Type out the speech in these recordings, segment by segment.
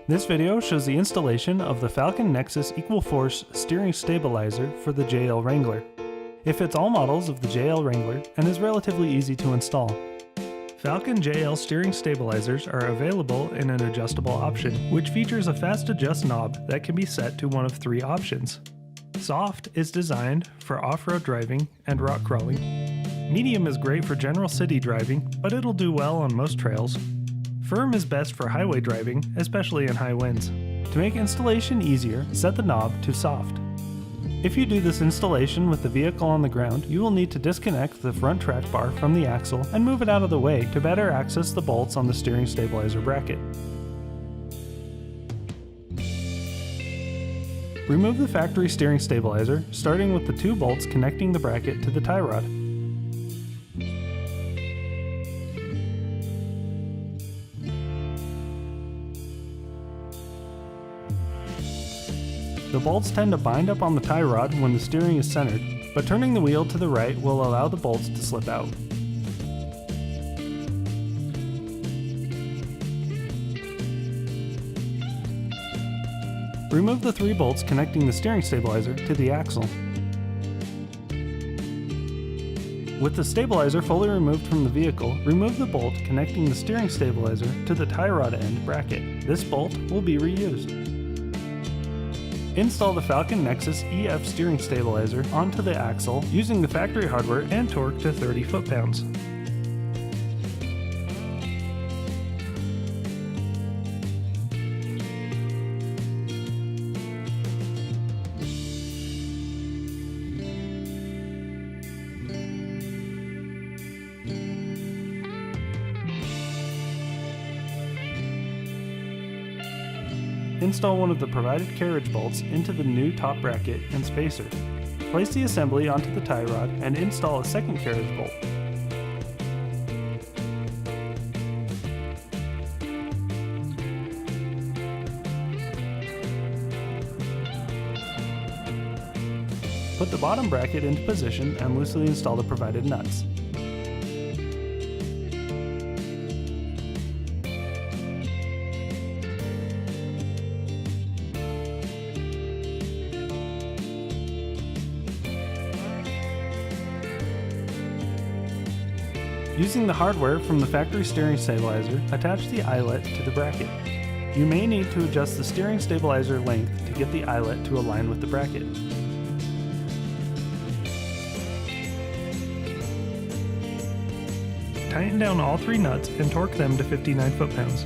This video shows the installation of the Falcon Nexus Equal Force steering stabilizer for the JL Wrangler. It fits all models of the JL Wrangler and is relatively easy to install. Falcon JL steering stabilizers are available in an adjustable option, which features a fast adjust knob that can be set to one of three options. Soft is designed for off-road driving and rock crawling. Medium is great for general city driving, but it'll do well on most trails. Firm is best for highway driving, especially in high winds. To make installation easier, set the knob to soft. If you do this installation with the vehicle on the ground, you will need to disconnect the front track bar from the axle and move it out of the way to better access the bolts on the steering stabilizer bracket. Remove the factory steering stabilizer, starting with the two bolts connecting the bracket to the tie rod. The bolts tend to bind up on the tie rod when the steering is centered, but turning the wheel to the right will allow the bolts to slip out. Remove the three bolts connecting the steering stabilizer to the axle. With the stabilizer fully removed from the vehicle, remove the bolt connecting the steering stabilizer to the tie rod end bracket. This bolt will be reused. Install the Falcon Nexus EF steering stabilizer onto the axle using the factory hardware and torque to 30 foot-pounds. Install one of the provided carriage bolts into the new top bracket and spacer. Place the assembly onto the tie rod and install a second carriage bolt. Put the bottom bracket into position and loosely install the provided nuts. Using the hardware from the factory steering stabilizer, attach the eyelet to the bracket. You may need to adjust the steering stabilizer length to get the eyelet to align with the bracket. Tighten down all three nuts and torque them to 59 foot-pounds.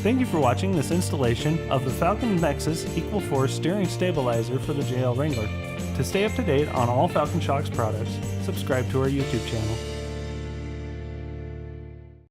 Thank you for watching this installation of the Falcon Nexus Equal Force steering stabilizer for the JL Wrangler. To stay up to date on all Falcon Shocks products, subscribe to our YouTube channel.